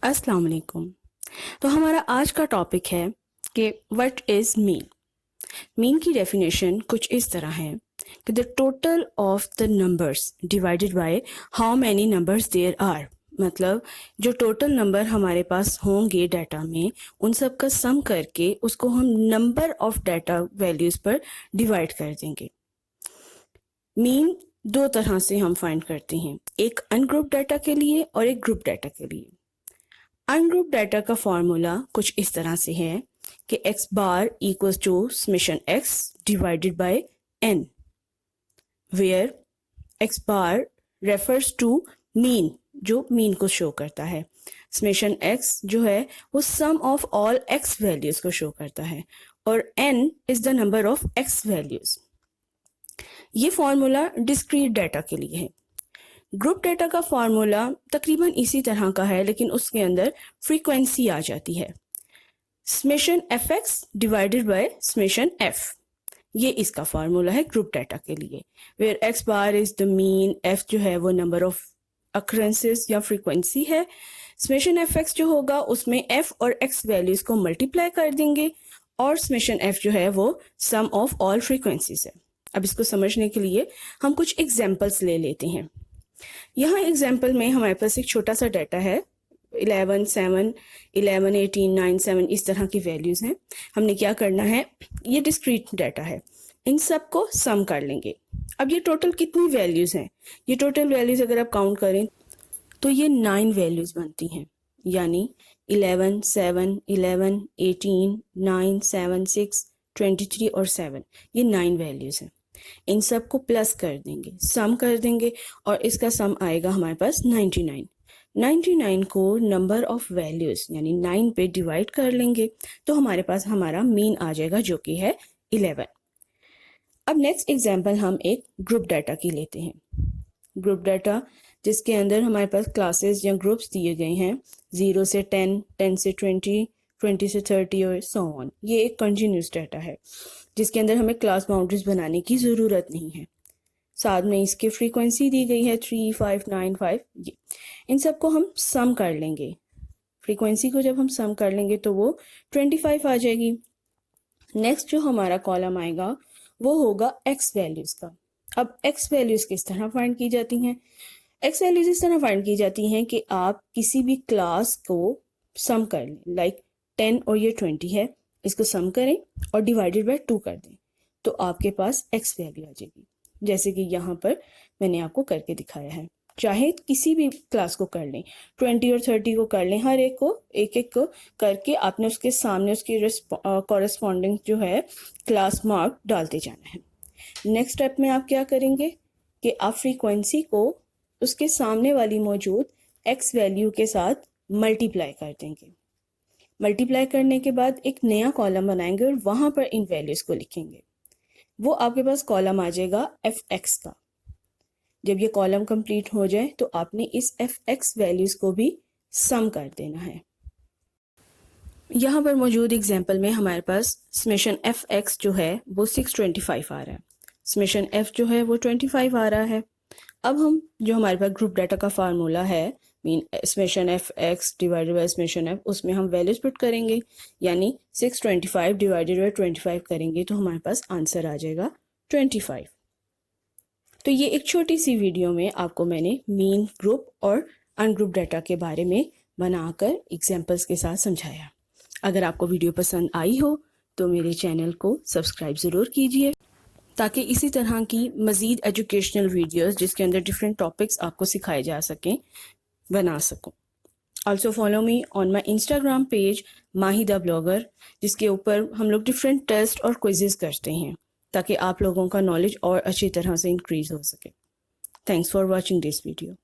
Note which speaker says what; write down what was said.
Speaker 1: अस्सलाम वालेकुम। तो हमारा आज का टॉपिक है कि व्हाट इज़ मीन। मीन की डेफिनेशन कुछ इस तरह है कि the total of the numbers divided by how many numbers there are. मतलब जो टोटल नंबर हमारे पास होंगे डाटा में, उन सब का सम करके उसको हम नंबर ऑफ डाटा वैल्यूज़ पर डिवाइड कर देंगे। मीन दो तरह से हम फाइंड करते हैं, एक अनग्रुप डाटा के लिए और एक ग्रुप डाटा के लिए। अनग्रुप डाटा का फॉर्मूला कुछ इस तरह से है कि x bar equals to summation x divided by n, where x bar refers to mean, जो मीन को शो करता है। समेशन x जो है वो sum of all x values को शो करता है और n is the number of x values. ये फॉर्मूला डिस्क्रीट डाटा के लिए है। ग्रुप डाटा का फॉर्मूला तकरीबन इसी तरह का है, लेकिन उसके अंदर फ्रीक्वेंसी आ जाती है। Summation fx divided by summation f, ये इसका फॉर्मूला है ग्रुप डाटा के लिए, where x bar is the mean, f जो है वो नंबर ऑफ अक्रेंसेस या फ्रीक्वेंसी है। समेशन fx जो होगा उसमें f और x वैल्यूज को मल्टीप्लाई कर देंगे और समेशन f जो है वो सम ऑफ ऑल फ्रीक्वेंसीज है। अब इसको समझने के लिए हम कुछ एग्जाम्पल्स ले लेते हैं। यहाँ एग्जाम्पल में हमारे पास एक छोटा सा डाटा है, 11, 7, 11, 18, 9, 7 इस तरह की वैल्यूज़ हैं। हमने क्या करना है, ये डिस्क्रीट डाटा है, इन सब को सम कर लेंगे। अब ये टोटल कितनी वैल्यूज़ हैं, ये टोटल वैल्यूज़ अगर आप काउंट करें तो ये 9 वैल्यूज़ बनती हैं, यानी 11, 7, 11, 18, 9, 7, 6, 23 और 7, ये 9 वैल्यूज़ हैं। इन सब को प्लस कर देंगे, सम कर देंगे और इसका सम आएगा हमारे पास 99। 99 को नंबर ऑफ वैल्यूज़ यानी 9 पे डिवाइड कर लेंगे तो हमारे पास हमारा मीन आ जाएगा जो कि है 11। अब नेक्स्ट एग्जांपल हम एक ग्रुप डाटा की लेते हैं। ग्रुप डाटा जिसके अंदर हमारे पास क्लासेस या ग्रुप्स दिए गए हैं 0 से 10, 10 से 20, 20 से 30 और सो ऑन। ये एक कंटिन्यूस डाटा है जिसके अंदर हमें क्लास बाउंड्रीज बनाने की ज़रूरत नहीं है। साथ में इसकी फ्रीक्वेंसी दी गई है 3, 5, 9, 5। ये इन सब को हम सम कर लेंगे। फ्रीक्वेंसी को जब हम सम कर लेंगे तो वो 25 आ जाएगी। नेक्स्ट जो हमारा कॉलम आएगा वो होगा एक्स वैल्यूज़ का। अब एक्स वैल्यूज़ किस तरह फाइंड की जाती हैं? एक्स वैल्यूज़ इस तरह फाइंड की जाती हैं कि आप किसी भी क्लास को सम कर लें, लाइक 10 और ये 20 है, इसको सम करें और डिवाइडेड बाय 2 कर दें तो आपके पास एक्स वैल्यू आ जाएगी, जैसे कि यहाँ पर मैंने आपको करके दिखाया है। चाहे किसी भी क्लास को कर लें, 20 और 30 को कर लें, हर एक को एक एक को करके आपने उसके सामने उसकी कॉरेस्पॉन्डिंग जो है क्लास मार्क डालते जाना है। नेक्स्ट स्टेप में आप क्या करेंगे कि आप फ्रीक्वेंसी को उसके सामने वाली मौजूद एक्स वैल्यू के साथ मल्टीप्लाई कर देंगे। मल्टीप्लाई करने के बाद एक नया कॉलम बनाएंगे और वहाँ पर इन वैल्यूज़ को लिखेंगे। वो आपके पास कॉलम आ जाएगा एफ एक्स का। जब ये कॉलम कंप्लीट हो जाए तो आपने इस एफ एक्स वैल्यूज़ को भी सम कर देना है। यहाँ पर मौजूद एग्जाम्पल में हमारे पास समेशन एफ एक्स जो है वो 625 आ रहा है, समेशन एफ जो है वो 25 आ रहा है। अब हम जो हमारे पास ग्रुप डाटा का फार्मूला है mean summation F x divided by summation F, उसमें हम वैल्यूज पुट करेंगे, यानी 625 डिवाइडेड बाय 25 करेंगे तो हमारे पास आंसर आ जाएगा 25। तो ये एक छोटी सी वीडियो में आपको मैंने मीन, ग्रुप और अनग्रुप डाटा के बारे में बनाकर एग्जाम्पल्स के साथ समझाया। अगर आपको वीडियो पसंद आई हो तो मेरे चैनल को सब्सक्राइब ज़रूर कीजिए ताकि इसी तरह की मज़ीद एजुकेशनल वीडियोस जिसके अंदर डिफरेंट टॉपिक्स आपको सिखाए जा सकें बना सकूं। Also follow me on my Instagram page Mahida blogger, जिसके ऊपर हम लोग डिफरेंट टेस्ट और क्विजेस करते हैं ताकि आप लोगों का नॉलेज और अच्छी तरह से इंक्रीज़ हो सके। Thanks for watching this video.